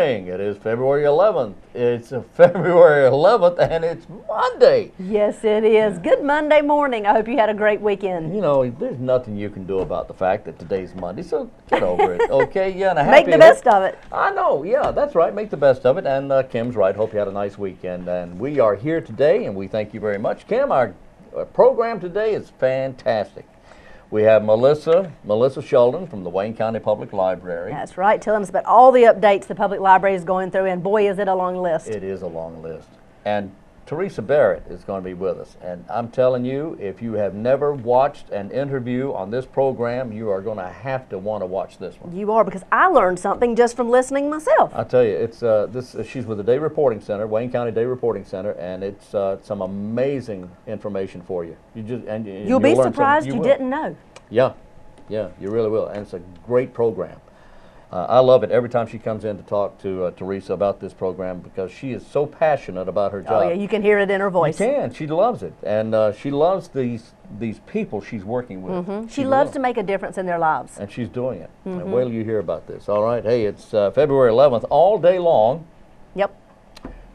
morning. It is February 11th. It's February 11th, and it's Monday. Yes, it is. Good Monday morning. I hope you had a great weekend. You know, there's nothing you can do about the fact that today's Monday, so get over it, okay? Yeah, and a happy Make the best of it. I know, yeah, that's right. Make the best of it, and Kim's right. Hope you had a nice weekend, and we are here today, and we thank you very much. Kim, our program today is fantastic. We have Melissa Sheldon from the Wayne County Public Library. That's right, telling us about all the updates the public library is going through, and boy, is it a long list. It is a long list. And Theresa Barratt is going to be with us. And I'm telling you, if you have never watched an interview on this program, you are going to want to watch this one. You are, because I learned something just from listening myself. I tell you, it's she's with the Day Reporting Center, Wayne County Day Reporting Center, and it's some amazing information for you. You'll be surprised you didn't know. Yeah, you really will, and it's a great program. I love it every time she comes in to talk to Theresa about this program, because she is so passionate about her job. Oh yeah, you can hear it in her voice. You can. She loves it, and she loves these people she's working with. Mm-hmm. She loves to make a difference in their lives. And she's doing it. Mm-hmm. And wait till you hear about this. All right. Hey, it's February 11th, all day long. Yep.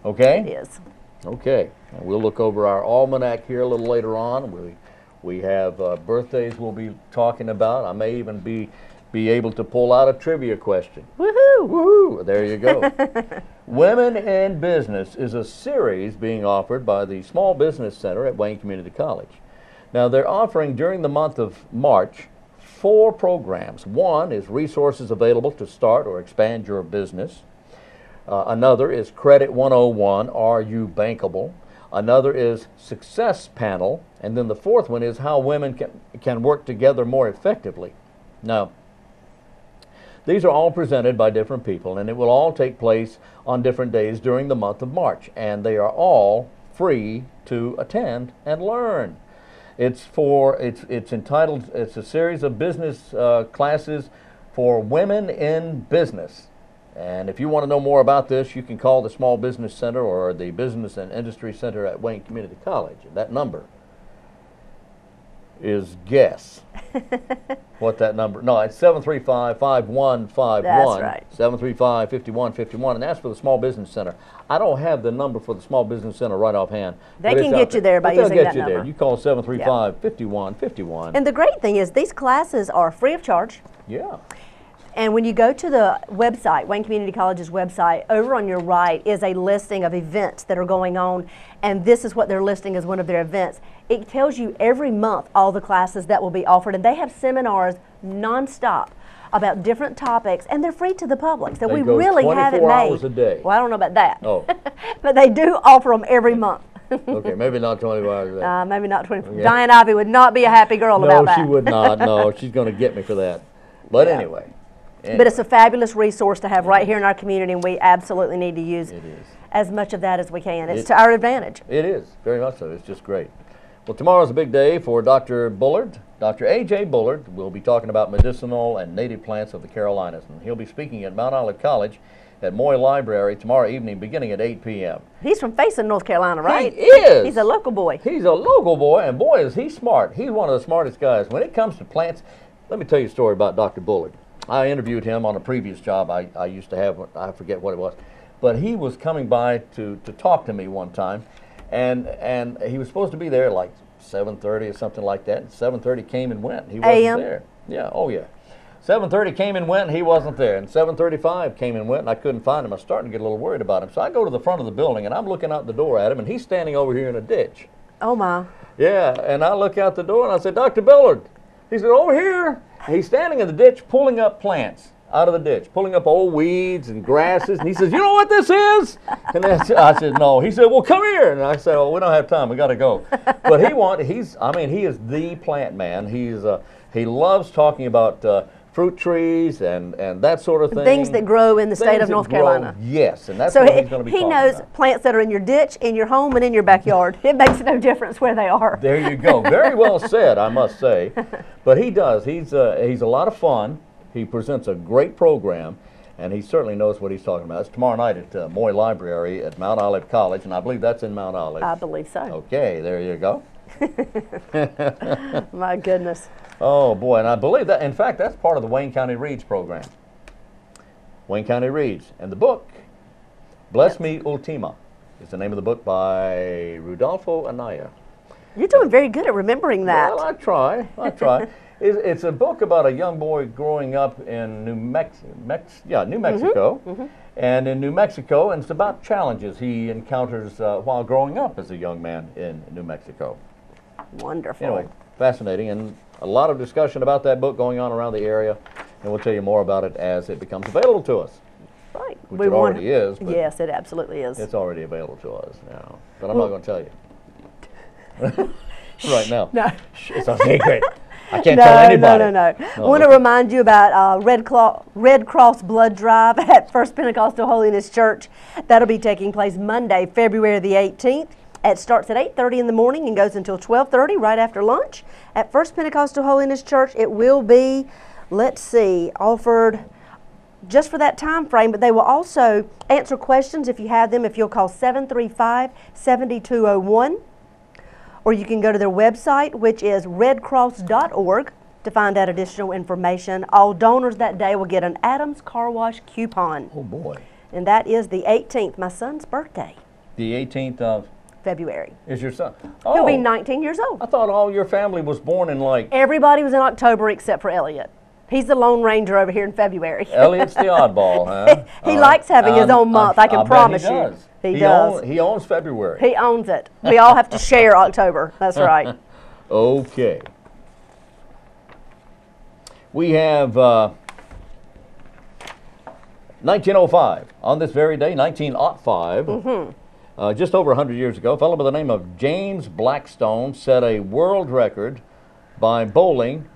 Okay? It is. Okay. And we'll look over our almanac here a little later on. We have birthdays we'll be talking about. I may even be able to pull out a trivia question. Woohoo! Woohoo! There you go. Women in Business is a series being offered by the Small Business Center at Wayne Community College. Now, they're offering during the month of March 4 programs. One is resources available to start or expand your business. Another is Credit 101, Are You Bankable? Another is Success Panel. And then the fourth one is How Women can Work Together More Effectively. Now, these are all presented by different people, and it will all take place on different days during the month of March, and they are all free to attend and learn. It's entitled, it's a series of business classes for women in business. And if you want to know more about this, you can call the Small Business Center or the Business and Industry Center at Wayne Community College. That number is, guess what that number, no, it's 735-5151. That's right. 735-5151, and that's for the Small Business Center. I don't have the number for the Small Business Center right offhand. They can get you there by using that number. There. You call 735-5151. And the great thing is these classes are free of charge. Yeah. And when you go to the website, Wayne Community College's website, over on your right is a listing of events that are going on, and this is what they're listing as one of their events. It tells you every month all the classes that will be offered, and they have seminars nonstop about different topics, and they're free to the public. So we really have it made. 24 hours a day. Well, I don't know about that. Oh. But they do offer them every month. Okay, maybe not 24 hours a day. Maybe not 24. Yeah. Diane Ivy would not be a happy girl about that. No, she would not. No, she's going to get me for that. But anyway. But it's a fabulous resource to have right here in our community, and we absolutely need to use as much of that as we can. It's to our advantage. It is, very much so. It's just great. Well, tomorrow's a big day for Dr. Bullard. Dr. A.J. Bullard will be talking about medicinal and native plants of the Carolinas, and he'll be speaking at Mount Olive College at Moy Library tomorrow evening beginning at 8 p.m. He's from Faison, North Carolina, right? He is. He's a local boy. He's a local boy, and boy, is he smart. He's one of the smartest guys. When it comes to plants, let me tell you a story about Dr. Bullard. I interviewed him on a previous job I used to have. I forget what it was. But he was coming by to talk to me one time, and he was supposed to be there like 7:30 or something like that. And 7:30 came and went. He wasn't there. Yeah, oh yeah. 7:30 came and went, and he wasn't there. And 7:35 came and went, and I couldn't find him. I was starting to get a little worried about him. So I go to the front of the building, and I'm looking out the door at him, and he's standing over here in a ditch. Oh, my. Yeah, and I look out the door, and I said, Dr. Bullard. He said, over here. He's standing in the ditch pulling up plants out of the ditch, pulling up old weeds and grasses. And he says, you know what this is? And I said, no. He said, well, come here. And I said, well, we don't have time. We got to go. But he is the plant man. He loves talking about fruit trees and that sort of thing. Things that grow in the state of North Carolina. Yes, and that's what he's going to be talking about. So he knows plants that are in your ditch, in your home, and in your backyard. It makes no difference where they are. There you go. Very well said, I must say. But he does. He's a lot of fun. He presents a great program, and he certainly knows what he's talking about. It's tomorrow night at Moy Library at Mount Olive College, and I believe that's in Mount Olive. I believe so. Okay, there you go. My goodness. Oh, boy, and I believe that, in fact, that's part of the Wayne County Reads program. Wayne County Reads. And the book Bless Me Ultima is the name of the book by Rudolfo Anaya. You're doing very good at remembering that. Well, I try. It's a book about a young boy growing up in New Mexico. And in New Mexico, and it's about challenges he encounters while growing up as a young man in New Mexico. Wonderful. Anyway, fascinating, and a lot of discussion about that book going on around the area, and we'll tell you more about it as it becomes available to us. Right. Which it already is. But yes, it absolutely is. It's already available to us now, but I'm not going to tell you. Right now. No. It's a secret. I can't tell anybody. No. I want to remind you about Red Cross Blood Drive at First Pentecostal Holiness Church. That'll be taking place Monday, February the 18th. It starts at 8:30 in the morning and goes until 12:30 right after lunch. At First Pentecostal Holiness Church, it will be, let's see, offered just for that time frame, but they will also answer questions if you have them, if you'll call 735-7201. Or you can go to their website, which is redcross.org, to find out additional information. All donors that day will get an Adams Car Wash coupon. Oh, boy. And that is the 18th, my son's birthday. The 18th of February. Is your son? Oh, He'll be 19 years old. I thought all your family was born in like... Everybody was in October except for Elliot. He's the Lone Ranger over here in February. Elliot's the oddball, huh? He likes having his own month, I can promise he you. does. He does. He owns February. He owns it. We all have to share October. That's right. Okay. We have 1905. On this very day, 1905, just over 100 years ago, a fellow by the name of James Blackstone set a world record by bowling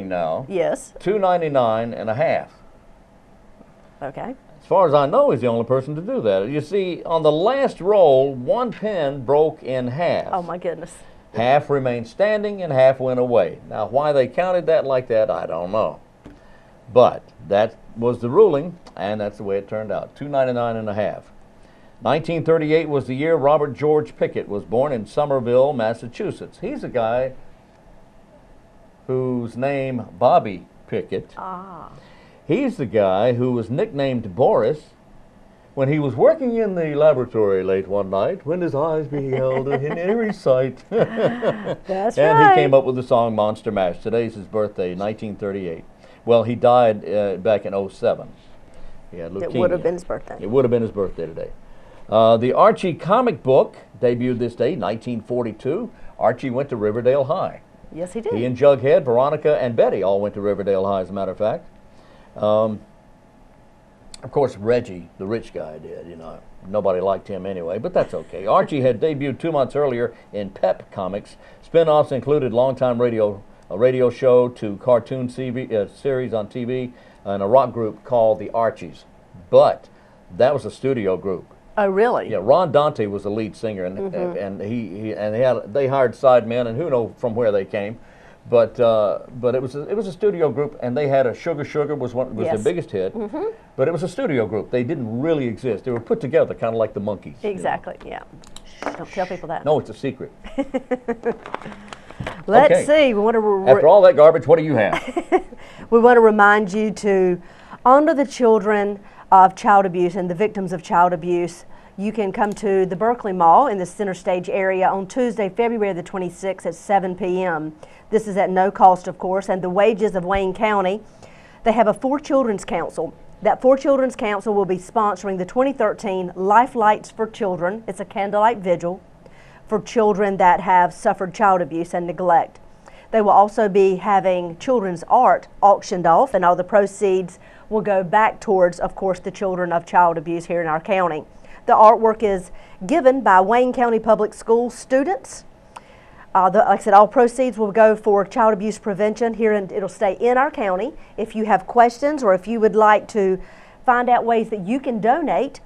now, Yes. 299 and a half. Okay. As far as I know, he's the only person to do that. You see, on the last roll, one pin broke in half. Oh, my goodness. Half remained standing and half went away. Now, why they counted that like that, I don't know. But that was the ruling, and that's the way it turned out, 299 and a half. 1938 was the year Robert George Pickett was born in Somerville, Massachusetts. He's a guy whose name, Bobby Pickett. He's the guy who was nicknamed Boris when he was working in the laboratory late one night when his eyes beheld an eerie sight. That's and right. he came up with the song Monster Mash. Today's his birthday, 1938. Well, he died back in 07. He had leukemia. It would have been his birthday. It would have been his birthday today. The Archie comic book debuted this day, 1942. Archie went to Riverdale High. Yes, he did. He and Jughead, Veronica, and Betty all went to Riverdale High, as a matter of fact. Of course, Reggie, the rich guy, did. You know, nobody liked him anyway, but that's okay. Archie had debuted 2 months earlier in Pep Comics. Spin-offs included longtime radio show to cartoon series on TV and a rock group called the Archies. But that was a studio group. Oh, really? Yeah, Ron Dante was the lead singer, and they hired sidemen, and who knows from where they came, but it was a studio group, and they had a Sugar was their biggest hit, but it was a studio group. They didn't really exist. They were put together, kind of like the Monkees. Exactly. You know? Yeah. Shh, don't tell people that. No, it's a secret. Let's see. We want to after all that garbage, what do you have? We want to remind you to honor the children of child abuse and the victims of child abuse. You can come to the Berkeley Mall in the Center Stage area on Tuesday, February the 26th at 7 p.m. This is at no cost, of course, and the Wages of Wayne County. They have a 4 Children's Council. That 4 Children's Council will be sponsoring the 2013 Life Lights for Children. It's a candlelight vigil for children that have suffered child abuse and neglect. They will also be having children's art auctioned off, and all the proceeds will go back towards, of course, the children of child abuse here in our county. The artwork is given by Wayne County Public Schools students. Like I said, all proceeds will go for child abuse prevention here, and it'll stay in our county. If you have questions or if you would like to find out ways that you can donate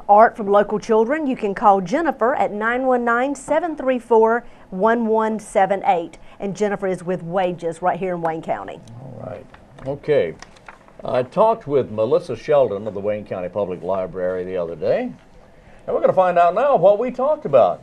art from local children, you can call Jennifer at 919-734-1178. And Jennifer is with Wages right here in Wayne County. All right. Okay. I talked with Melissa Sheldon of the Wayne County Public Library the other day, and we're going to find out now what we talked about.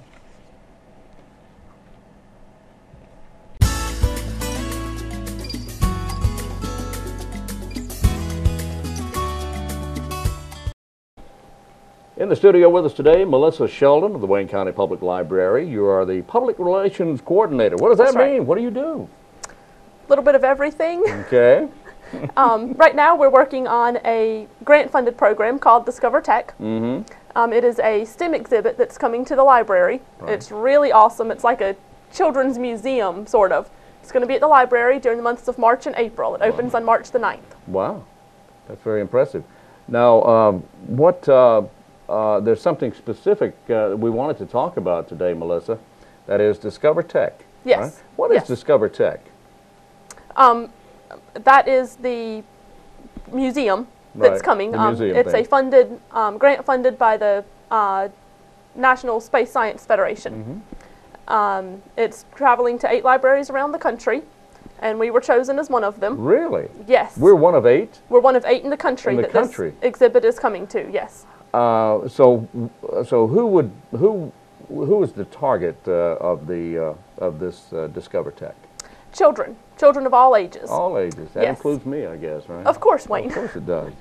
In the studio with us today, Melissa Sheldon of the Wayne County Public Library. You are the Public Relations Coordinator. What does that mean? What do you do? A little bit of everything. Okay. Right now we're working on a grant-funded program called Discover Tech. It is a STEM exhibit that's coming to the library. Right. It's really awesome. It's like a children's museum, sort of. It's going to be at the library during the months of March and April. It opens on March the 9th. Wow. That's very impressive. Now, there's something specific we wanted to talk about today, Melissa. That is Discover Tech. Yes. Right? What is Discover Tech? That is the museum that's coming. The museum it's thing. a funded, grant funded by the National Space Science Federation. It's traveling to 8 libraries around the country, and we were chosen as one of them. Really? Yes. We're one of 8? We're one of 8 in the country this exhibit is coming to, yes. So who is the target of this Discover Tech? Children of all ages. All ages. That includes me, I guess, right? Of course, Wayne. Of course it does.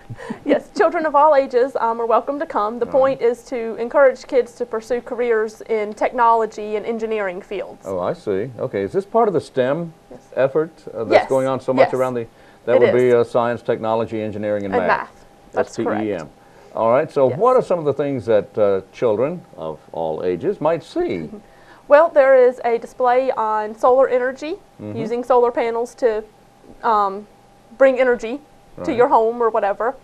Yes, children of all ages are welcome to come. The point is to encourage kids to pursue careers in technology and engineering fields. Oh, I see. Okay, is this part of the STEM effort that's going on so much around the? That would be science, technology, engineering, and math. That's correct. STEM. All right. So, what are some of the things that children of all ages might see? Well, there is a display on solar energy, using solar panels to bring energy to your home or whatever.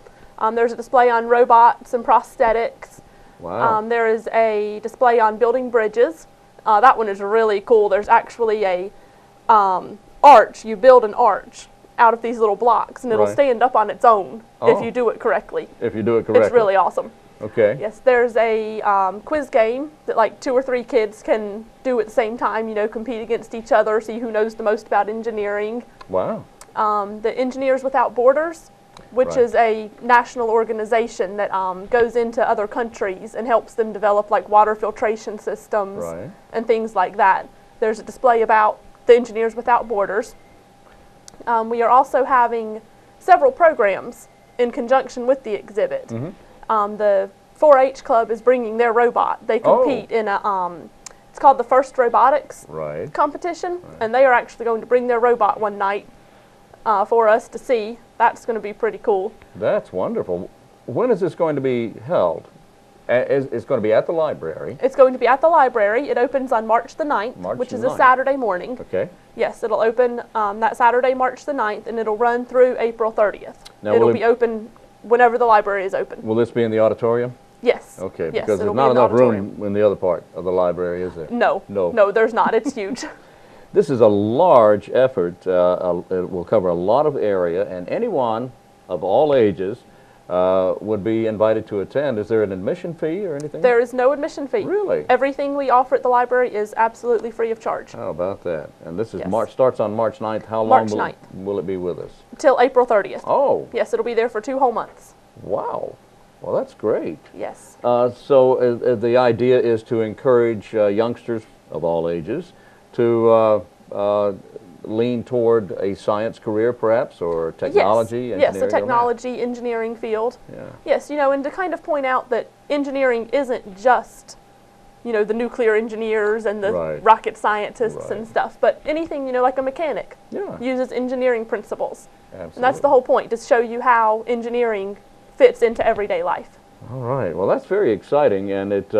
There's a display on robots and prosthetics. Wow. There is a display on building bridges. That one is really cool. There's actually a arch. You build an arch out of these little blocks, and it'll stand up on its own if you do it correctly. If you do it correctly. It's really awesome. Okay. Yes, there's a quiz game that like 2 or 3 kids can do at the same time, you know, compete against each other, see who knows the most about engineering. Wow. The Engineers Without Borders, which is a national organization that goes into other countries and helps them develop like water filtration systems and things like that. There's a display about the Engineers Without Borders. We are also having several programs in conjunction with the exhibit. The 4-H Club is bringing their robot. They compete in a, it's called the First Robotics competition, and they are actually going to bring their robot one night for us to see. That's going to be pretty cool. That's wonderful. When is this going to be held? It's going to be at the library. It's going to be at the library. It opens on March the 9th, which is a Saturday morning. Okay. Yes, it'll open that Saturday, March the 9th, and it'll run through April 30th. Now, it'll be open whenever the library is open. Will this be in the auditorium? Yes. Okay, because there's not enough room in the other part of the library, is there? No. No, there's not. It's huge. This is a large effort. It will cover a lot of area, and anyone of all ages would be invited to attend. Is there an admission fee or anything? There is no admission fee. Really? Everything we offer at the library is absolutely free of charge. How about that? And this is starts on March 9th. How long will it be with us? Till April 30th. Oh. Yes, it'll be there for 2 whole months. Wow. Well, that's great. Yes. So the idea is to encourage youngsters of all ages to lean toward a science career, perhaps, or technology, engineering? Yes, the technology, engineering field. Yeah. Yes, you know, and to kind of point out that engineering isn't just, you know, the nuclear engineers and the rocket scientists and stuff, but anything, you know, like a mechanic uses engineering principles. Absolutely. And that's the whole point, to show you how engineering fits into everyday life. All right. Well, that's very exciting, and if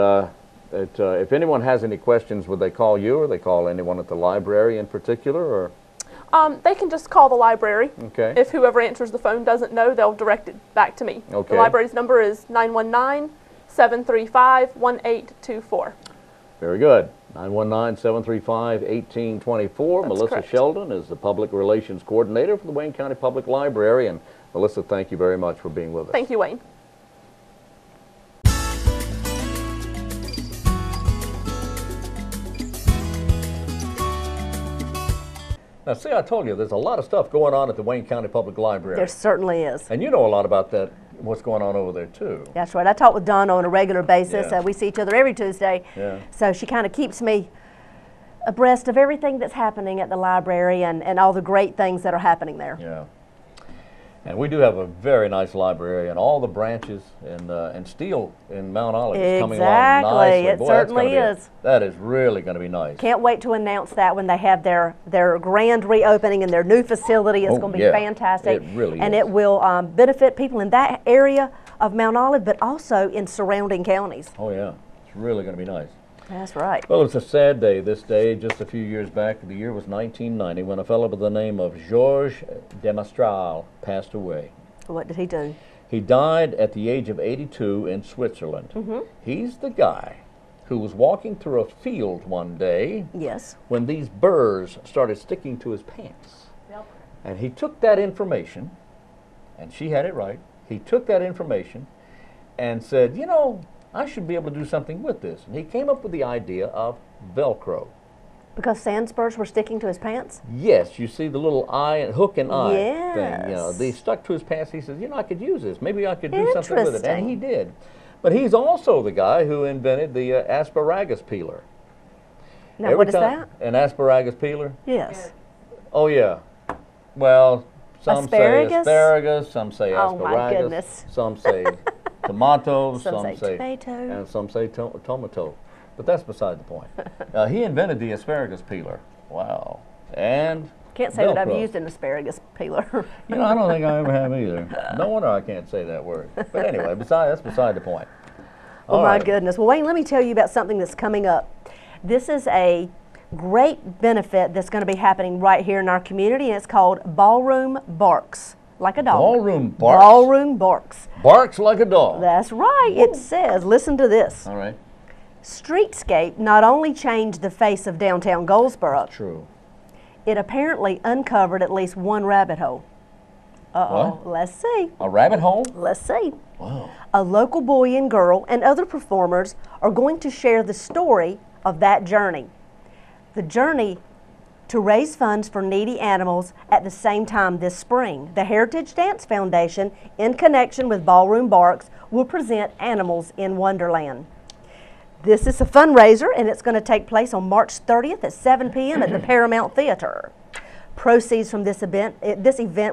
anyone has any questions, would they call you, or they call anyone at the library in particular, or? They can just call the library. Okay. If whoever answers the phone doesn't know, they'll direct it back to me. Okay. The library's number is 919-735-1824. Very good. 919-735-1824. Melissa Sheldon is the Public Relations Coordinator for the Wayne County Public Library. And Melissa, thank you very much for being with us. Thank you, Wayne. Now, see, I told you, there's a lot of stuff going on at the Wayne County Public Library. There certainly is. And you know a lot about that, what's going on over there, too. That's right. I talk with Donna on a regular basis. Yeah. We see each other every Tuesday. Yeah. So she kind of keeps me abreast of everything that's happening at the library and all the great things that are happening there. Yeah. And we do have a very nice library, and all the branches and steel in Mount Olive is coming along nicely. It certainly is. That is really going to be nice. Can't wait to announce that when they have their grand reopening in their new facility. It's going to be fantastic. It really and is. It will benefit people in that area of Mount Olive, but also in surrounding counties. Oh yeah, it's really going to be nice. That's right. Well, it's a sad day this day. Just a few years back, the year was 1990, when a fellow by the name of Georges de Mestral passed away. What did he do? He died at the age of 82 in Switzerland. He's the guy who was walking through a field one day when these burrs started sticking to his pants. And he took that information, and she had it right, he took that information and said, you know, I should be able to do something with this. And he came up with the idea of Velcro. Because sand spurs were sticking to his pants? Yes, you see the little eye and hook and eye thing. You know, they stuck to his pants. He says, you know, I could use this. Maybe I could do something with it. And he did. But he's also the guy who invented the asparagus peeler. Now, what is that? An asparagus peeler? Yes. Oh, yeah. Well, some asparagus? say asparagus, some say asparagus. Oh, my goodness. Some say tomatoes, some say tomato, and some say tomato. But that's beside the point. He invented the asparagus peeler. Wow. And can't say that I've used an asparagus peeler. You know, I don't think I ever have either. No wonder I can't say that word. But anyway, that's beside the point. Oh, my goodness. Well, Wayne, let me tell you about something that's coming up. This is a great benefit that's going to be happening right here in our community, and it's called Ballroom Barks. Like a dog. Ballroom barks? Ballroom barks. Barks like a dog. That's right. Whoa. It says, listen to this. All right. Streetscape not only changed the face of downtown Goldsboro. True. It apparently uncovered at least one rabbit hole. Uh-oh. What? Let's see. A rabbit hole? Let's see. Wow. A local boy and girl and other performers are going to share the story of that journey. The journey to raise funds for needy animals at the same time this spring. The Heritage Dance Foundation, in connection with Ballroom Barks, will present Animals in Wonderland. This is a fundraiser, and it's going to take place on March 30th at 7 p.m. at the Paramount Theater. Proceeds from this event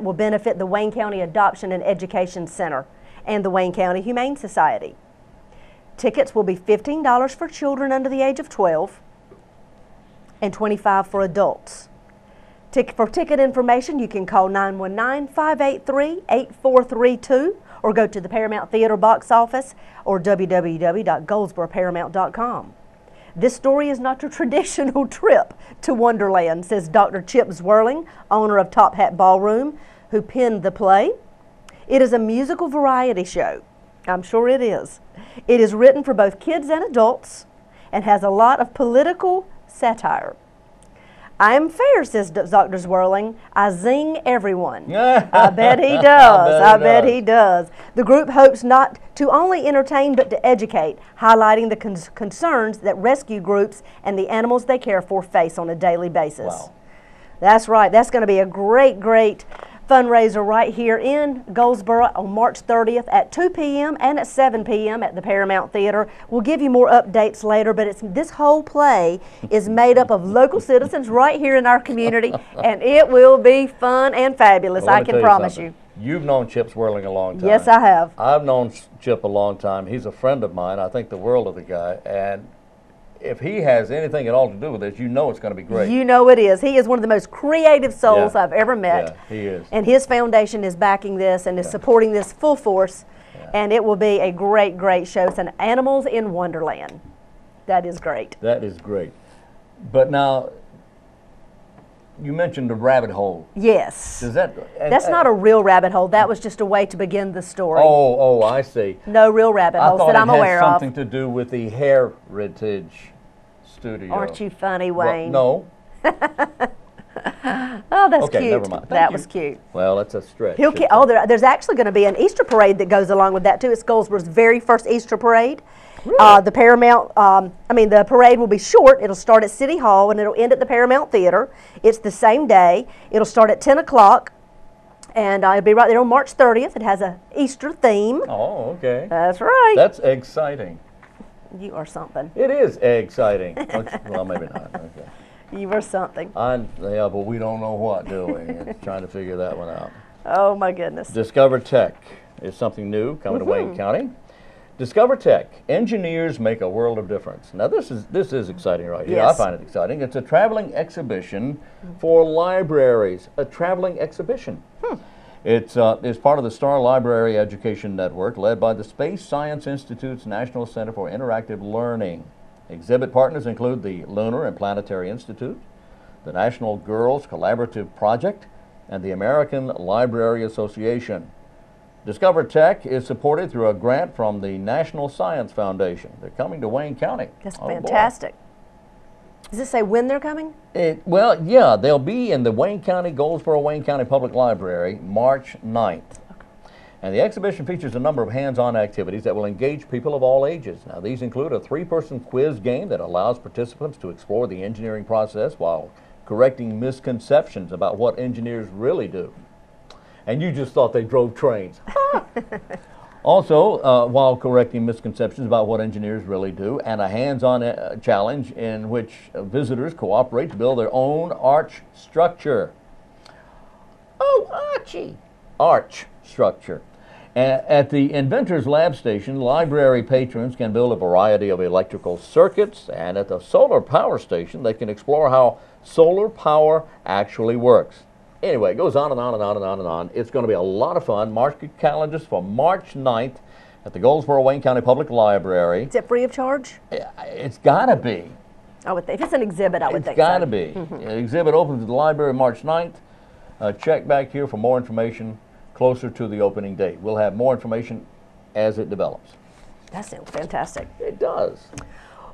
will benefit the Wayne County Adoption and Education Center and the Wayne County Humane Society. Tickets will be $15 for children under the age of 12 and $25 for adults. For ticket information, you can call 919-583-8432 or go to the Paramount Theater box office or www.goldsboroparamount.com. This story is not your traditional trip to Wonderland, says Dr. Chip Zwirling, owner of Top Hat Ballroom, who penned the play. It is a musical variety show. I'm sure it is. It is written for both kids and adults and has a lot of political satire. I am fair, says Dr. Zwirling. I zing everyone. I bet he does. I bet he does. The group hopes not to only entertain but to educate, highlighting the concerns that rescue groups and the animals they care for face on a daily basis. Wow. That's right. That's going to be a great, great fundraiser right here in Goldsboro on March 30th at 2 p.m. and at 7 p.m. at the Paramount Theater. We'll give you more updates later, but this whole play is made up of local citizens right here in our community, and it will be fun and fabulous, I can promise you. You've known Chip Zwirling a long time. Yes, I have. I've known Chip a long time. He's a friend of mine. I think the world of the guy, and if he has anything at all to do with this, you know it's going to be great. You know it is. He is one of the most creative souls I've ever met. Yeah, he is. And his foundation is backing this and is supporting this full force. And it will be a great, great show. It's an Animals in Wonderland. That is great. That is great. But now, you mentioned the rabbit hole. Yes. Does that? That's not a real rabbit hole. That was just a way to begin the story. Oh, I see. No real rabbit holes that I'm aware of. I thought it had something to do with the Heritage Studio. Aren't you funny, Wayne? Well, no. Oh, that's okay, cute. Never mind. That was cute. Well, that's a stretch. There's actually going to be an Easter parade that goes along with that too. It's Goldsboro's very first Easter parade. Really? The parade will be short. It'll start at City Hall and it'll end at the Paramount Theater. It's the same day. It'll start at 10 o'clock. And it'll be right there on March 30th. It has an Easter theme. Oh, okay. That's right. That's exciting. You are something. It is exciting. Well, maybe not. Okay. You are something. Yeah, but we don't know what, do we? It's trying to figure that one out. Oh my goodness. Discover Tech is something new coming to Wayne County. Discover Tech, engineers make a world of difference. Now this is exciting right here. Yes. I find it exciting. It's a traveling exhibition for libraries. A traveling exhibition. It's part of the Star Library Education Network, led by the Space Science Institute's National Center for Interactive Learning. Exhibit partners include the Lunar and Planetary Institute, the National Girls Collaborative Project, and the American Library Association. Discover Tech is supported through a grant from the National Science Foundation. They're coming to Wayne County. That's fantastic. Does it say when they're coming? Well, yeah, they'll be in the Goldsboro Wayne County Public Library March 9th. And the exhibition features a number of hands-on activities that will engage people of all ages. Now, these include a 3-person quiz game that allows participants to explore the engineering process while correcting misconceptions about what engineers really do. And you just thought they drove trains. Also, while correcting misconceptions about what engineers really do, and a hands-on challenge in which visitors cooperate to build their own arch structure. Oh, Archie! Arch structure. At the Inventor's Lab Station, library patrons can build a variety of electrical circuits, and at the Solar Power Station, they can explore how solar power actually works. Anyway, it goes on and on and on and on and on. It's going to be a lot of fun. Mark your calendars for March 9th at the Goldsboro Wayne County Public Library. Is it free of charge? It's got to be. I would think. If it's an exhibit, I would think It's got to be. Exhibit opens at the library March 9th. Check back here for more information closer to the opening date. We'll have more information as it develops. That sounds fantastic. It does.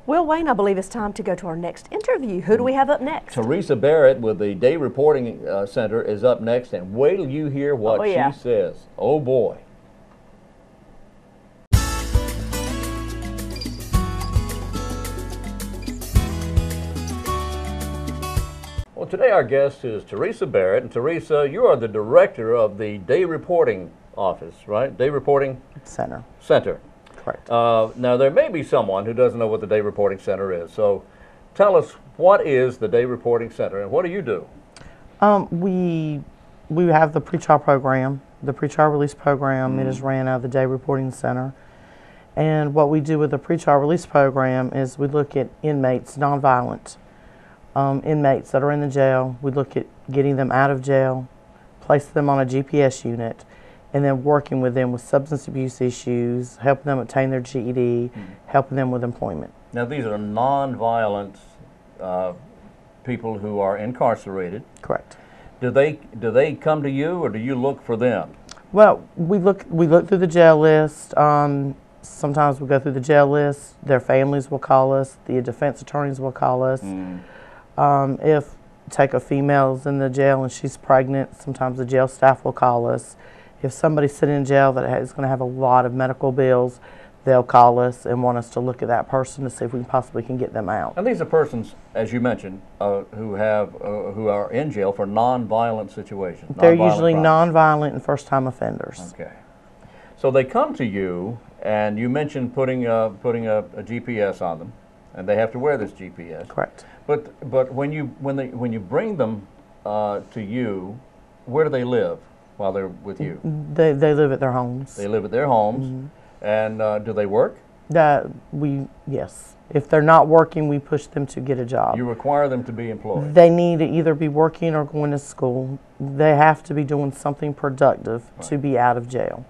Well, Wayne, I believe it's time to go to our next interview. Who do we have up next? Theresa Barratt with the Day Reporting Center is up next, and wait till you hear what she says. Oh, boy. Well, today our guest is Theresa Barratt, and Theresa, you are the director of the Day Reporting Office, right? Day Reporting Center. Correct. Now, there may be someone who doesn't know what the Day Reporting Center is, so tell us, what is the Day Reporting Center, and what do you do? We have the pretrial program, the pretrial release program. It is ran out of the Day Reporting Center. And what we do with the pretrial release program is we look at inmates, nonviolent inmates that are in the jail. We look at getting them out of jail, place them on a GPS unit, and then working with them with substance abuse issues, helping them obtain their GED, helping them with employment. Now, these are nonviolent people who are incarcerated. Correct. Do they come to you, or do you look for them? Well, we look through the jail list. Sometimes we go through the jail list. Their families will call us. The defense attorneys will call us. If take a female's in the jail and she's pregnant, sometimes the jail staff will call us. If somebody's sitting in jail that is going to have a lot of medical bills, they'll call us and want us to look at that person to see if we possibly can get them out. And these are persons, as you mentioned, who are in jail for nonviolent situations. They're usually nonviolent and first-time offenders. Okay. So they come to you, and you mentioned putting a GPS on them, and they have to wear this GPS. Correct. But when you bring them to you, where do they live while they're with you? They live at their homes. They live at their homes. And do they work? Yes. If they're not working, we push them to get a job. You require them to be employed. They need to either be working or going to school. They have to be doing something productive to be out of jail.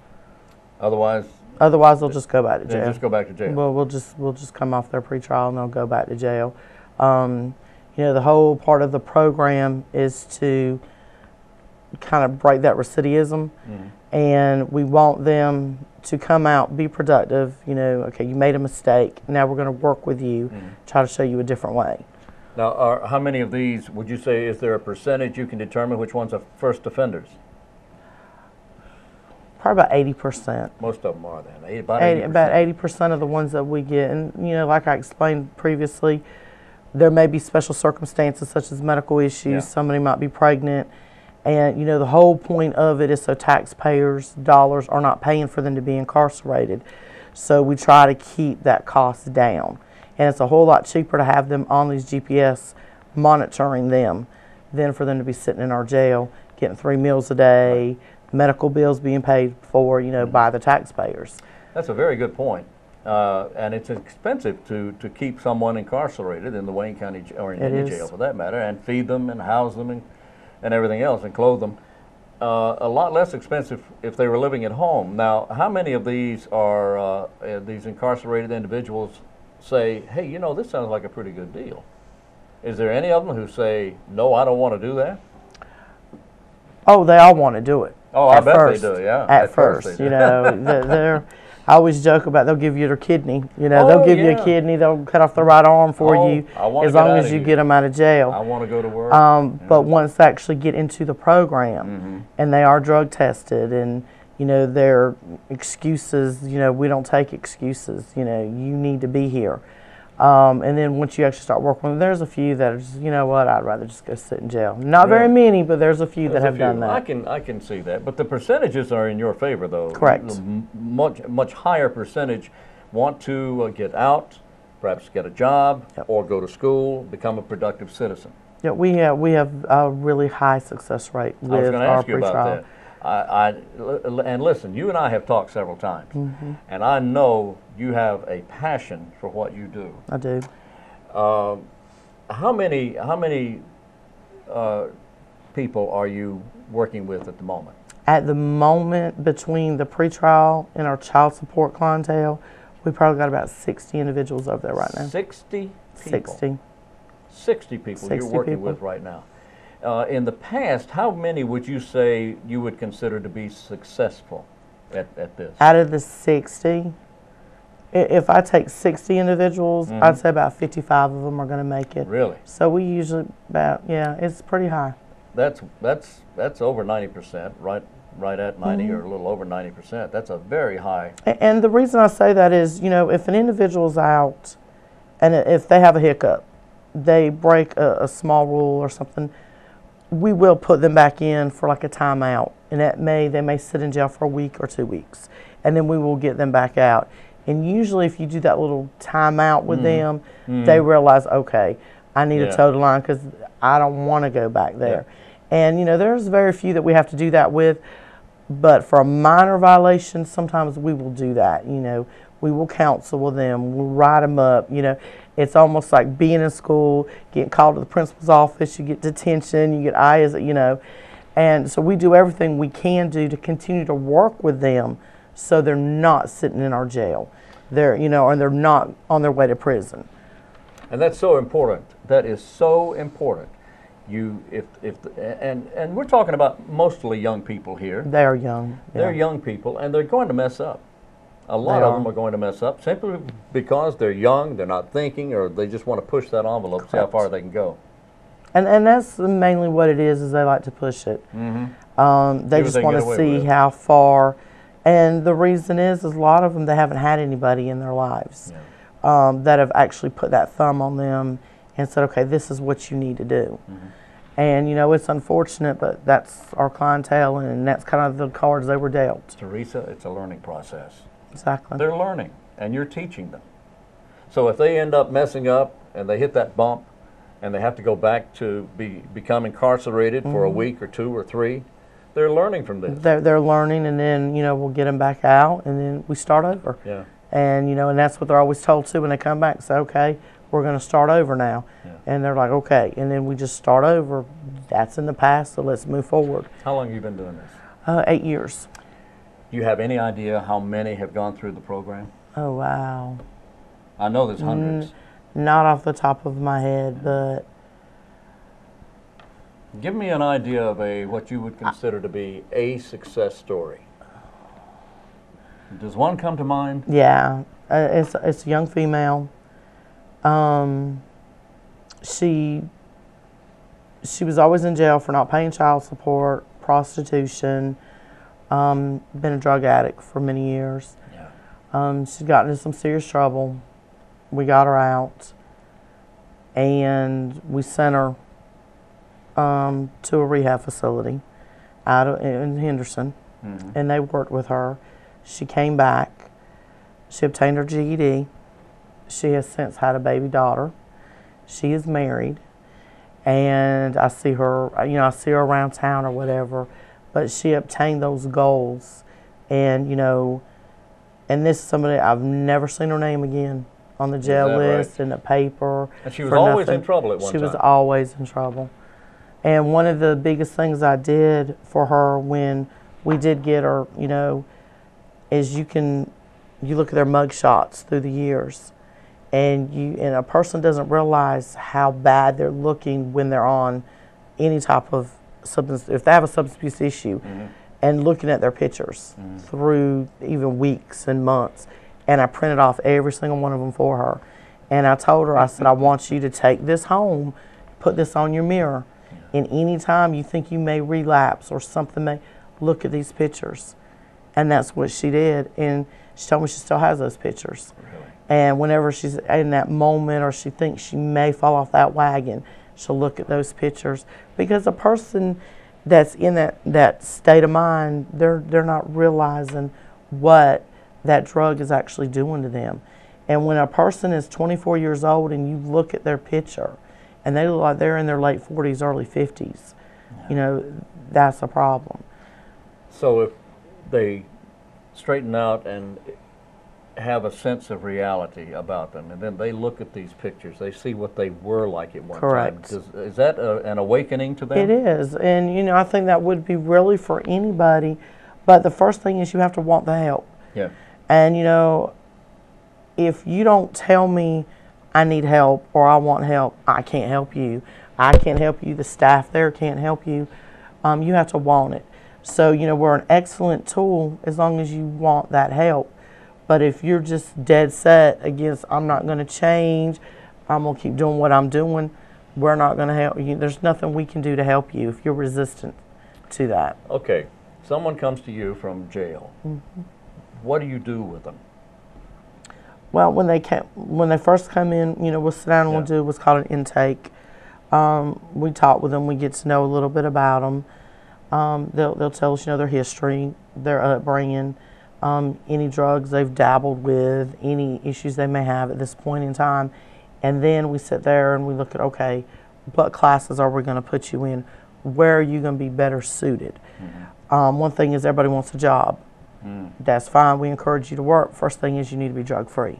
Otherwise, they'll just go back to jail. They'll just go back to jail. Well, we'll just come off their pretrial and they'll go back to jail. The whole part of the program is to kind of break that recidivism, and we want them to come out, be productive. Okay, you made a mistake. Now we're going to work with you, try to show you a different way. Now, how many of these would you say, is there a percentage you can determine which ones are first offenders? Probably about 80%. Most of them are then. About 80% of the ones that we get, and like I explained previously, there may be special circumstances such as medical issues. Somebody might be pregnant. And, the whole point of it is so taxpayers' dollars are not paying for them to be incarcerated. So we try to keep that cost down. And it's a whole lot cheaper to have them on these GPS monitoring them than for them to be sitting in our jail, getting 3 meals a day, medical bills being paid for, you know, by the taxpayers. That's a very good point. And it's expensive to keep someone incarcerated in the Wayne County, or in any jail for that matter, and feed them and house them and everything else and clothe them. A lot less expensive if they were living at home. Now, how many of these are these incarcerated individuals say, hey, you know, this sounds like a pretty good deal? Is there any of them who say, no, I don't want to do that? Oh, they all want to do it. Oh, I bet they do, yeah. At first, you know, I always joke about they'll give you their kidney. You know, they'll give you a kidney. They'll cut off the right arm for you as long as you get them out of jail. I want to go to work. But once they actually get into the program and they are drug tested, and you know their excuses, you know, we don't take excuses. You know, you need to be here. And then once you actually start working with them, there's a few that are just, you know what, I'd rather just go sit in jail. Not very many, but there's a few that have done that. I can see that. But the percentages are in your favor, though. Correct. Much higher percentage want to get out, perhaps get a job, or go to school, become a productive citizen. Yeah, we have a really high success rate with our pretrial. I was going to ask you about that. And listen, you and I have talked several times, and I know you have a passion for what you do. I do. How many people are you working with at the moment? At the moment, between the pretrial and our child support clientele, we probably got about 60 individuals over there right now. 60 people? 60 people you're working with right now. In the past, how many would you say you would consider to be successful at this? Out of the 60, if I take 60 individuals, I'd say about 55 of them are going to make it. Really? So we usually it's pretty high. That's over 90%, right at 90 or a little over 90%. That's a very high. And the reason I say that is, you know, if an individual's out and if they have a hiccup, they break a small rule or something, we will put them back in for like a timeout, and they may sit in jail for a week or 2 weeks, and then we will get them back out. And usually if you do that little timeout with them, they realize, okay, I need to toe the line because I don't want to go back there. And you know, there's very few that we have to do that with, but for a minor violation, sometimes we will do that. You know, we will counsel with them, we'll write them up, you know. It's almost like being in school, getting called to the principal's office, you get detention, you get eyes, you know. And so we do everything we can do to continue to work with them so they're not sitting in our jail. They're, you know, and they're not on their way to prison. And that's so important. That is so important. And we're talking about mostly young people here. They are young. They're young people, and they're going to mess up. A lot of them are going to mess up simply because they're young, they're not thinking, or they just want to push that envelope, see how far they can go. And that's mainly what it is they like to push it. They just want to see how far. And the reason is a lot of them, they haven't had anybody in their lives that have actually put that thumb on them and said, okay, this is what you need to do. And, you know, it's unfortunate, but that's our clientele, and that's kind of the cards they were dealt. Teresa, it's a learning process. Exactly. They're learning, and you're teaching them. So if they end up messing up and they hit that bump and they have to go back to become incarcerated for a week or 2 or 3, they're learning from this. They're learning, and then, you know, we'll get them back out, and then we start over. Yeah. And, you know, and that's what they're always told to when they come back. Say, okay, we're going to start over now. And they're like, okay. And then we just start over. That's in the past, so let's move forward. How long have you been doing this? 8 years. Do you have any idea how many have gone through the program? Oh, wow. I know there's hundreds. Not off the top of my head, but... Give me an idea of what you would consider to be a success story. Does one come to mind? Yeah. It's a young female. She was always in jail for not paying child support, prostitution, been a drug addict for many years. She'd gotten into some serious trouble. We got her out, and we sent her to a rehab facility in Henderson, and they worked with her. She came back. She obtained her GED. She has since had a baby daughter. She is married, and I see her, you know, I see her around town or whatever, but she obtained those goals. And, you know, and this is somebody, I've never seen her name again on the jail list, in the paper. And she was always in trouble at one time. She was always in trouble. And one of the biggest things I did for her when we did get her, you know, is you look at their mug shots through the years, and a person doesn't realize how bad they're looking when they're on any type of substance, if they have a substance abuse issue, and looking at their pictures through even weeks and months. And I printed off every single one of them for her. And I told her, I said, I want you to take this home, put this on your mirror, and any time you think you may relapse or something may, look at these pictures. And that's what she did. And she told me she still has those pictures. Really? And whenever she's in that moment or she thinks she may fall off that wagon, she'll look at those pictures. Because a person that's in that state of mind, they're not realizing what that drug is actually doing to them. And when a person is 24 years old and you look at their picture and they look like they're in their late 40s, early 50s, you know, that's a problem. So if they straighten out and have a sense of reality about them, and then they look at these pictures, they see what they were like at one time. Is that an awakening to them? It is, and you know, I think that would be really for anybody, but the first thing is you have to want the help. Yeah. And you know, if you don't tell me I need help or I want help, I can't help you. I can't help you, the staff there can't help you. You have to want it. So, you know, we're an excellent tool as long as you want that help. But if you're just dead set against, I'm not going to change, I'm going to keep doing what I'm doing, we're not going to help you. There's nothing we can do to help you if you're resistant to that. Okay. Someone comes to you from jail. What do you do with them? Well, when they first come in, you know, we'll sit down and we'll do what's called an intake. We talk with them, we get to know a little bit about them. They'll tell us, you know, their history, their upbringing, any drugs they've dabbled with, any issues they may have at this point in time. And then we sit there and we look at, okay, what classes are we going to put you in? Where are you going to be better suited? One thing is everybody wants a job. That's fine. We encourage you to work. First thing is you need to be drug-free.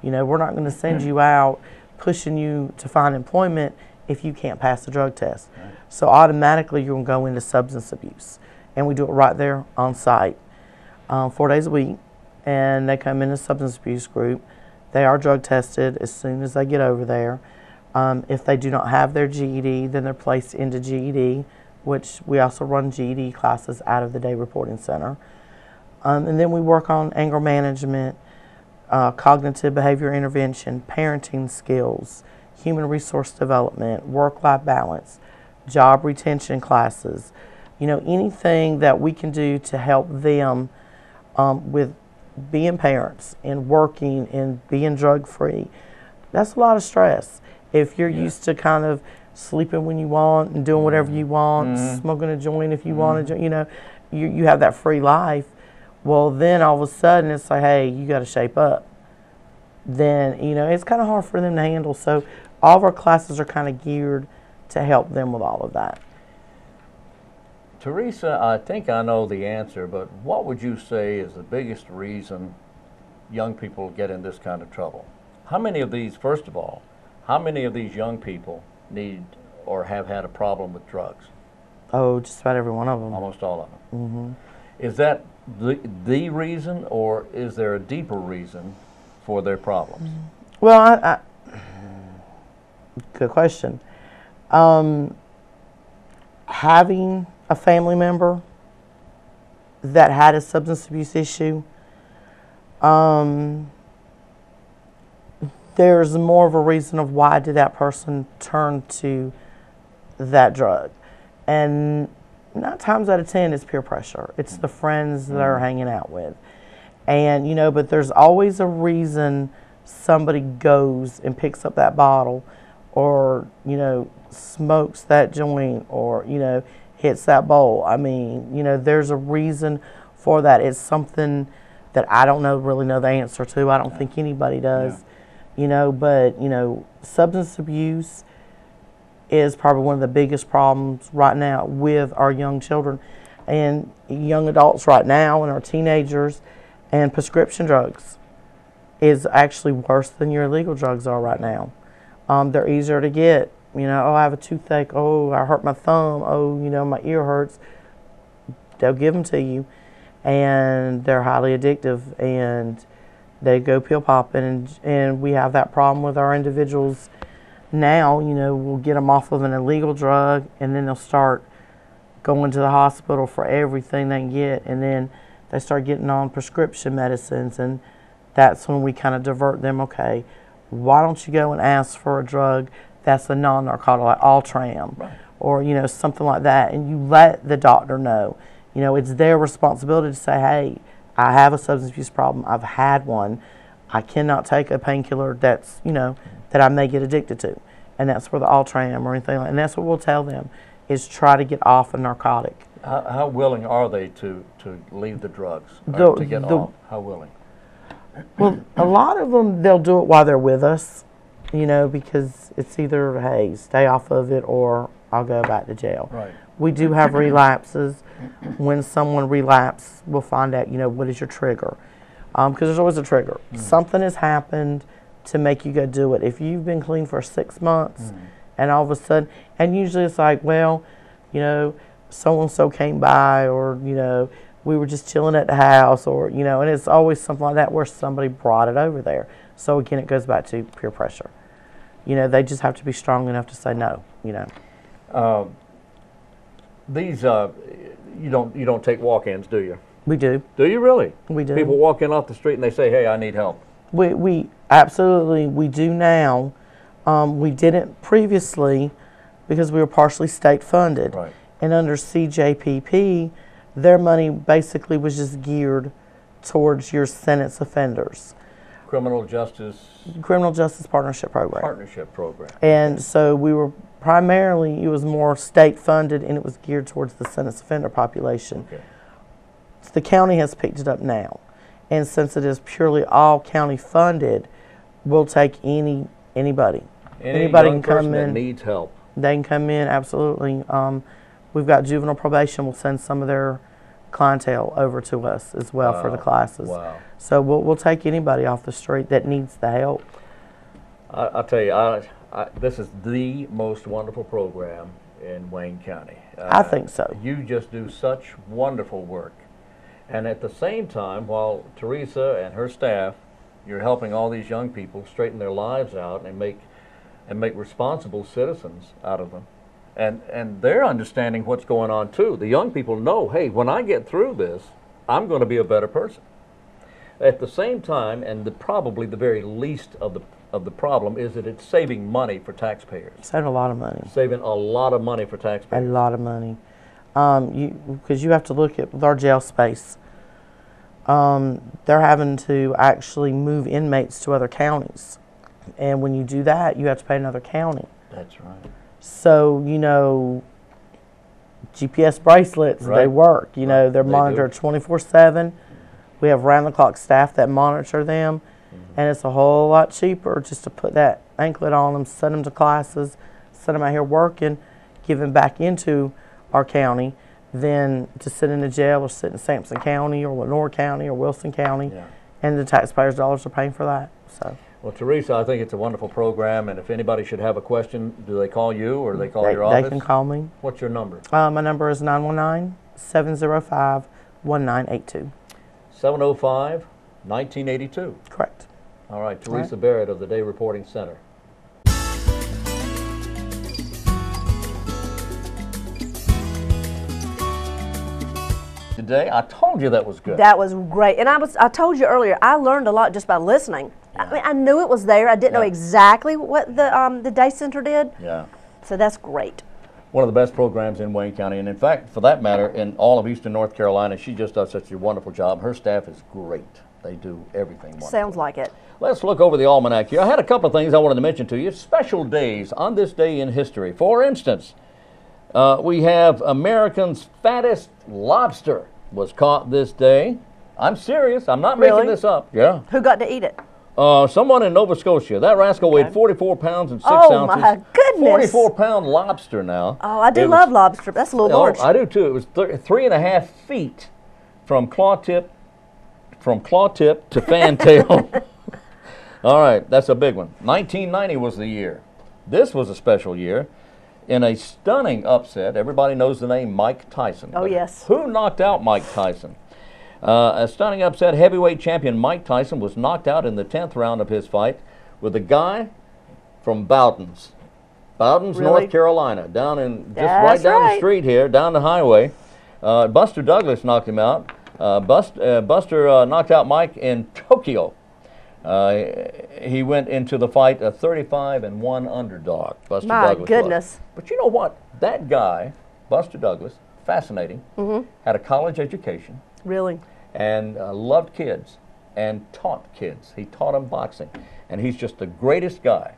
You know, we're not going to send you out pushing you to find employment if you can't pass the drug test. So automatically you're going to go into substance abuse. And we do it right there on site, 4 days a week. And they come in a substance abuse group. They are drug tested as soon as they get over there. If they do not have their GED, then they're placed into GED, which we also run GED classes out of the day reporting center. And then we work on anger management, cognitive behavior intervention, parenting skills, human resource development, work-life balance, job retention classes. You know, anything that we can do to help them with being parents and working and being drug-free. That's a lot of stress. If you're used to kind of sleeping when you want and doing whatever you want, smoking a joint if you want to, you know, you have that free life. Well, then all of a sudden it's like, hey, you got to shape up. Then, you know, it's kind of hard for them to handle. So all of our classes are kind of geared to help them with all of that. Theresa, I think I know the answer, but what would you say is the biggest reason young people get in this kind of trouble? How many of these, first of all, how many of these young people need or have had a problem with drugs? Oh, just about every one of them. Almost all of them. Is that the reason, or is there a deeper reason for their problems? Well, good question. Having a family member that had a substance abuse issue, there's more of a reason of why did that person turn to that drug. And 9 times out of 10 it's peer pressure. It's the friends that they're hanging out with. And, you know, but there's always a reason somebody goes and picks up that bottle or, you know, smokes that joint or, you know, hits that bowl. I mean, you know, there's a reason for that. It's something that I don't really know the answer to. I don't think anybody does, you know, but, you know, substance abuse is probably one of the biggest problems right now with our young children. and young adults right now and our teenagers, and prescription drugs is actually worse than your illegal drugs are right now. They're easier to get. You know, oh, I have a toothache. Oh, I hurt my thumb. Oh, you know, my ear hurts. They'll give them to you, and they're highly addictive, and they go pill popping, and we have that problem with our individuals now. You know, we'll get them off of an illegal drug, and then they'll start going to the hospital for everything they can get, and then they start getting on prescription medicines, and that's when we kind of divert them. Okay, why don't you go and ask for a drug that's a non-narcotic, like Altram, right, or, you know, something like that, and you let the doctor know. You know, it's their responsibility to say, hey, I have a substance abuse problem. I've had one. I cannot take a painkiller that's, you know, that I may get addicted to, and that's where the Altram or anything like. And that's what we'll tell them, is try to get off a narcotic. How willing are they to leave the drugs, to get off? How willing? Well, a lot of them, they'll do it while they're with us, you know, because it's either, hey, stay off of it, or I'll go back to jail. Right. We do have relapses. When someone relapses, we'll find out, you know, what is your trigger. Because there's always a trigger. Something has happened to make you go do it. If you've been clean for 6 months, and all of a sudden, and usually it's like, well, you know, so-and-so came by, or, you know, we were just chilling at the house, or, you know, and it's always something like that where somebody brought it over there. So again, it goes back to peer pressure. You know, they just have to be strong enough to say no, you know. These, you don't take walk-ins, do you? We do. Do you really? We do. People walk in off the street and they say, hey, I need help. We absolutely, we do now. We didn't previously because we were partially state funded. Right. And under CJPP, their money basically was just geared towards your sentence offenders. Criminal Justice Partnership Program. Partnership Program. And so we were primarily, it was more state funded, and it was geared towards the sentence offender population. Okay. So the county has picked it up now. And since it is purely all county funded, we'll take anybody. Anybody can come in. That needs help. They can come in, absolutely. We've got juvenile probation. We'll send some of their clientele over to us as well for the classes. Wow. So we'll take anybody off the street that needs the help. I'll tell you, this is the most wonderful program in Wayne County. I think so. You just do such wonderful work. And at the same time, while Theresa and her staff, you're helping all these young people straighten their lives out and make responsible citizens out of them. And they're understanding what's going on too. The young people know, hey, when I get through this, I'm going to be a better person. At the same time, and probably the very least of the problem is that it's saving money for taxpayers. Saving a lot of money. Saving a lot of money for taxpayers. A lot of money. Because you have to look at with our jail space. They're having to actually move inmates to other counties. And when you do that, you have to pay another county. That's right. So, you know, GPS bracelets, right, they work. You know, they're monitored 24/7. We have round-the-clock staff that monitor them. And it's a whole lot cheaper just to put that anklet on them, send them to classes, send them out here working, give them back into our county, than to sit in the jail or sit in Sampson County or Lenore County or Wilson County. Yeah. And the taxpayers' dollars are paying for that. So. Well, Theresa, I think it's a wonderful program, and if anybody should have a question, do they call you or do they call your office? They can call me. What's your number? My number is 919-705-1982. 705-1982. Correct. All right, Theresa Barratt of the Day Reporting Center. Today, I told you that was good. That was great, and I told you earlier, I learned a lot just by listening. Yeah. I mean, I knew it was there. I didn't know exactly what the Day Center did. Yeah. So that's great. One of the best programs in Wayne County, and in fact, for that matter, in all of Eastern North Carolina. She just does such a wonderful job. Her staff is great. They do everything wonderful. Sounds like it. Let's look over the almanac here. I had a couple of things I wanted to mention to you. Special days on this day in history. For instance, we have America's fattest lobster was caught this day. I'm serious. I'm not making this up. Yeah. Who got to eat it? Someone in Nova Scotia. That rascal weighed 44 pounds and 6 ounces. Oh, my goodness. 44-pound lobster now. Oh, I do love lobster. That's a little large. I do too. It was 3.5 feet from claw tip to fantail. All right, that's a big one. 1990 was the year. This was a special year. In a stunning upset, everybody knows the name Mike Tyson. Oh, yes. Who knocked out Mike Tyson? A stunning upset, heavyweight champion Mike Tyson was knocked out in the 10th round of his fight with a guy from Bowden's. Bowden's, Really? North Carolina, down in right down the street here, down the highway. Buster Douglas knocked him out. Buster knocked out Mike in Tokyo. He went into the fight a 35-1 underdog. Buster Douglas. My goodness. But you know what? That guy, Buster Douglas, fascinating, had a college education. Really? And loved kids and taught kids. He taught them boxing. And he's just the greatest guy.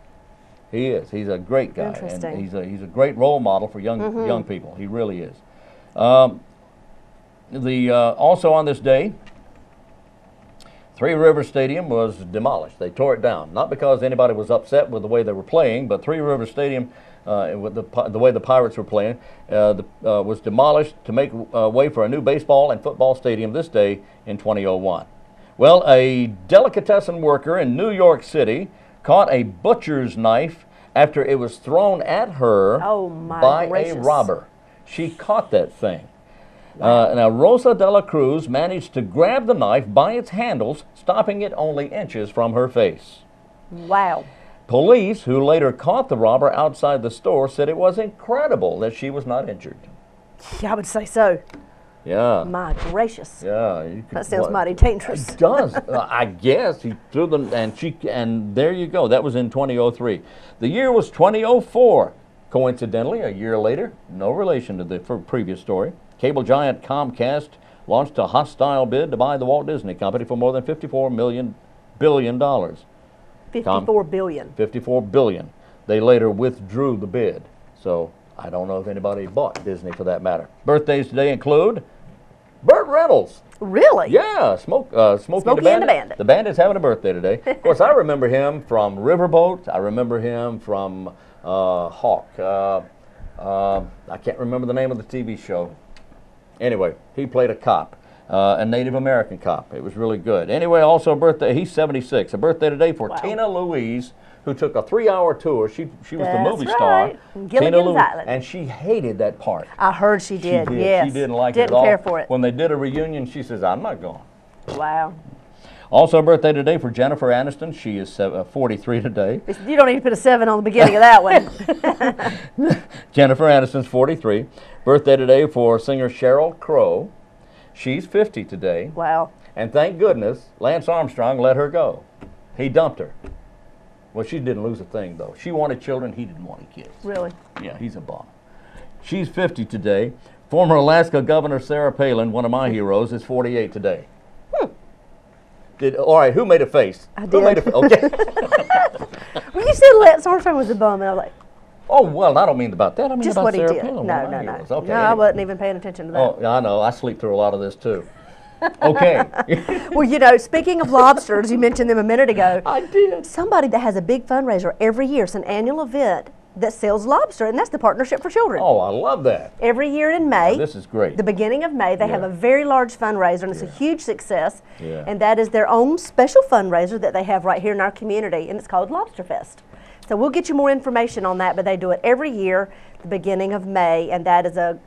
He is. He's a great guy. Interesting. And he's a great role model for young people. He really is. Also on this day, Three Rivers Stadium was demolished. They tore it down. Not because anybody was upset with the way they were playing, but Three Rivers Stadium, with the way the Pirates were playing, was demolished to make way for a new baseball and football stadium this day in 2001. Well, a delicatessen worker in New York City caught a butcher's knife after it was thrown at her by a robber. She caught that thing. Now, Rosa de la Cruz managed to grab the knife by its handles, stopping it only inches from her face. Wow. Police, who later caught the robber outside the store, said it was incredible that she was not injured. Yeah, I would say so. Yeah. My gracious. Yeah. That sounds mighty dangerous. It does. I guess he threw them, and there you go. That was in 2003. The year was 2004. Coincidentally, a year later, no relation to the previous story, cable giant Comcast launched a hostile bid to buy the Walt Disney Company for more than $54 billion. $54 billion. $54 billion. They later withdrew the bid. So I don't know if anybody bought Disney for that matter. Birthdays today include Burt Reynolds. Really? Yeah, Smokey and the Bandit. The Bandit's having a birthday today. Of course, I remember him from Riverboat. I remember him from Hawk. I can't remember the name of the TV show. Anyway, he played a cop, a Native American cop. It was really good. Anyway, also a birthday. He's 76. A birthday today for Tina Louise, who took a 3-hour tour. She was the movie star. Tina Louise, and she hated that part. I heard she did. Yes. She didn't like it at all. Didn't care for it. When they did a reunion, she says, "I'm not going." Wow. Also a birthday today for Jennifer Aniston. She is 43 today. You don't need to put a 7 on the beginning of that one. Jennifer Aniston's 43. Birthday today for singer Sheryl Crow. She's 50 today. Wow. And thank goodness Lance Armstrong let her go. He dumped her. Well, she didn't lose a thing, though. She wanted children. He didn't want any kids. Really? Yeah, he's a bum. She's 50 today. Former Alaska Governor Sarah Palin, one of my heroes, is 48 today. All right, who made a face? I did. Who made a face? Okay. When you said Lance Armstrong was a bum, and I was like, oh, well, I don't mean about that. I mean just about what Sarah he did. Palin. No. Okay, no, I wasn't even paying attention to that. Oh, I know. I sleep through a lot of this, too. Okay. Well, you know, speaking of lobsters, you mentioned them a minute ago. I did. Somebody that has a big fundraiser every year. It's an annual event that sells lobster, and that's the Partnership for Children. Oh, I love that. Every year in May. Oh, this is great. The beginning of May, they have a very large fundraiser, and it's a huge success. Yeah. And that is their own special fundraiser that they have right here in our community, and it's called Lobster Fest. So we'll get you more information on that, but they do it every year, the beginning of May, and that is the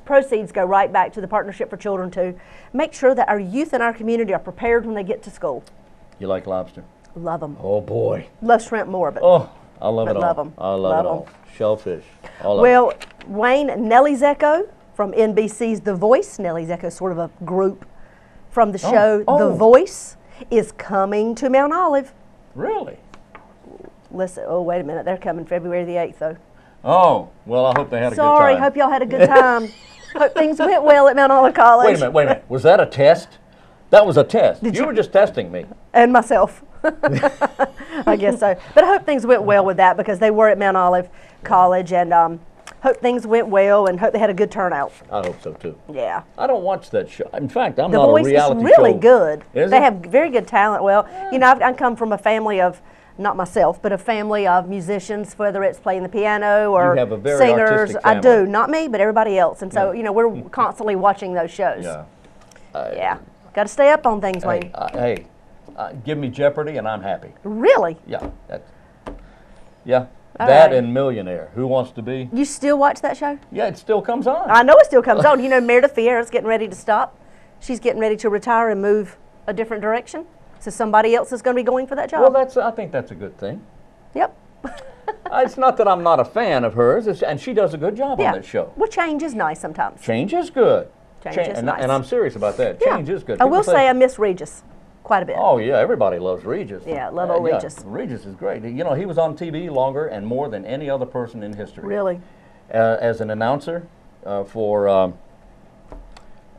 proceeds go right back to the Partnership for Children to make sure that our youth in our community are prepared when they get to school. You like lobster? Love them. Oh, boy. Love shrimp more, but oh, I love it all. Love them. I love it all. Shellfish. All well, Wayne, Nellie Zecco from NBC's The Voice. Nellie Zecco is sort of a group from the show The Voice, is coming to Mount Olive. Really? Listen, oh, wait a minute. They're coming February the 8th, though. Oh, well, I hope they had a good time. Sorry, hope y'all had a good time. Hope things went well at Mount Olive College. Wait a minute. Was that a test? That was a test. You were just testing me. And myself. I guess so. But I hope things went well with that because they were at Mount Olive College, and hope things went well and hope they had a good turnout. I hope so too. Yeah. I don't watch that show. In fact, I'm The not a Voice reality is really show. good. Is They it? have very good talent. Well, you know, I come from a family of, not myself, but a family of musicians, whether it's playing the piano or You have a very singers. artistic I family. do, not me, but everybody else. And so, Yeah. you know, we're constantly watching those shows. Yeah. Yeah. Got to stay up on things, Hey, Wayne. give me Jeopardy and I'm happy. Really? Yeah. Yeah. All That right. and Millionaire. Who Wants to Be? You still watch that show? Yeah, it still comes on. I know it still comes on. You know, Meredith Vieira's getting ready to stop. She's getting ready to retire and move a different direction. So somebody else is going to be going for that job. Well, I think that's a good thing. Yep. It's not that I'm not a fan of hers, and she does a good job on that show. Well, change is nice sometimes. Change is good. Change is nice. And I'm serious about that. Yeah. Change is good. I will People say I miss Regis quite a bit. oh, yeah, everybody loves Regis. Yeah, love old Regis. Regis is great. You know, he was on TV longer and more than any other person in history. Really? As an announcer for,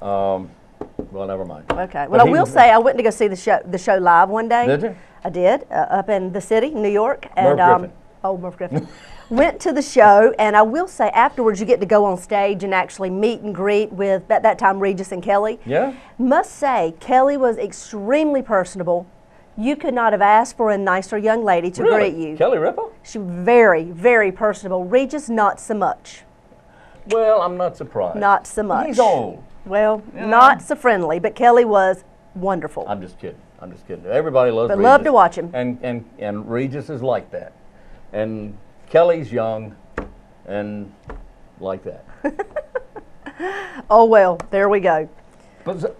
well, never mind. Okay. Well, I will say I went to go see the show live one day. Did you? I did, up in the city, New York. And, Merv Griffin. Oh, Merv Griffin. Went to the show, and I will say afterwards you get to go on stage and actually meet and greet with, at that time, Regis and Kelly. Yeah? Must say, Kelly was extremely personable. You could not have asked for a nicer young lady to Really? greet you. Kelly Ripa? She was very, very personable. Regis, not so much. Well, I'm not surprised. Not so much. He's old. Well, Yeah. not so friendly, but Kelly was wonderful. I'm just kidding. I'm just kidding. Everybody loves But Regis. love to watch him. And Regis is like that. And Kelly's young and like that. Oh, well, there we go. But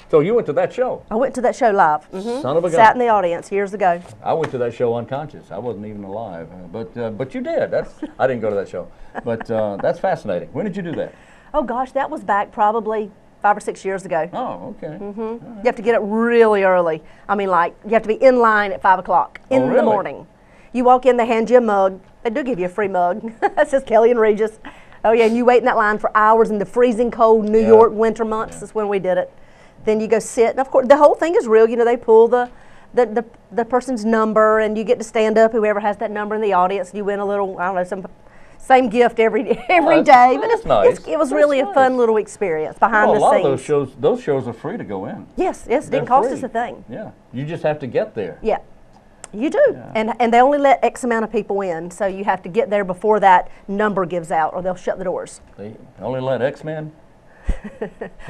so you went to that show. I went to that show live. Mhm. Son of a gun. Sat in the audience years ago. I went to that show unconscious. I wasn't even alive. But you did. I didn't go to that show. But that's fascinating. When did you do that? Oh, gosh, that was back probably 5 or 6 years ago. Oh, okay. You have to get up really early. I mean, like, you have to be in line at 5 o'clock in the really? morning. You walk in, they hand you a mug. They do give you a free mug. That says Kelly and Regis. Oh, yeah, and you wait in that line for hours in the freezing cold New York winter months. That's when we did it. Then you go sit, and of course, the whole thing is real. You know, they pull the person's number, and you get to stand up, whoever has that number in the audience, and you win a little, I don't know, same gift every day. But nice. it was really a fun little experience behind the a lot scenes. of those shows are free to go in. Yes, it They're didn't cost free. us a thing. Yeah. You just have to get there. Yeah, you do. And they only let X amount of people in, so you have to get there before that number gives out, or they'll shut the doors. They only let X-Men?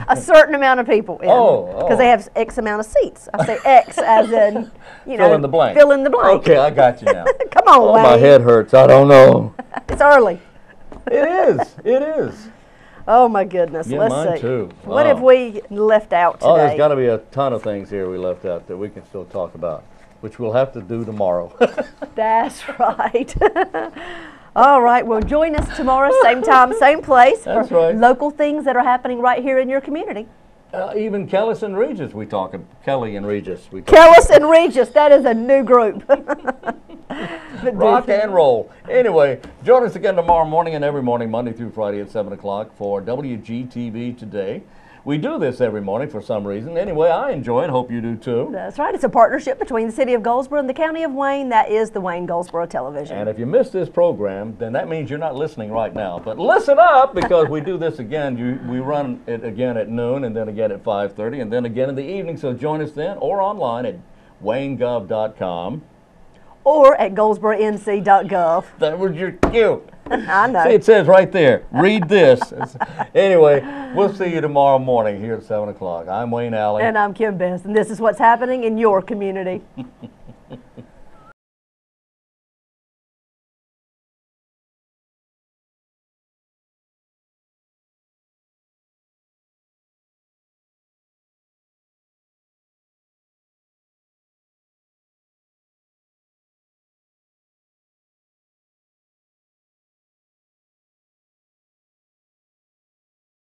A certain amount of people in. Oh. Because they have X amount of seats. I say X as in, you know. Fill in the blank. Fill in the blank. Okay, I got you now. Come on, Wayne. My head hurts. I don't know. It's early. It is. It is. Oh, my goodness. Yeah, Let's mine see. too. What Oh. have we left out today? Oh, there's got to be a ton of things here we left out that we can still talk about, which we'll have to do tomorrow. That's right. All right, well, join us tomorrow, same time, same place. That's for right. Local things that are happening right here in your community. Even Kellis and Regis, we talk. Kelly and Regis, we talk. Kellis and Regis, that is a new group. Rock and roll. Anyway, join us again tomorrow morning and every morning, Monday through Friday at 7 o'clock for WGTV Today. We do this every morning for some reason. Anyway, I enjoy it. Hope you do too. That's right. It's a partnership between the City of Goldsboro and the County of Wayne. That is the Wayne Goldsboro Television. And if you missed this program, then that means you're not listening right now. But listen up, because we do this again. We run it again at noon, and then again at 5:30, and then again in the evening. So join us then, or online at waynegov.com. Or at goldsboronc.gov. That was your cue. I know. See, it says right there, read this. Anyway, we'll see you tomorrow morning here at 7 o'clock. I'm Wayne Alley. And I'm Kim Best, and this is what's happening in your community.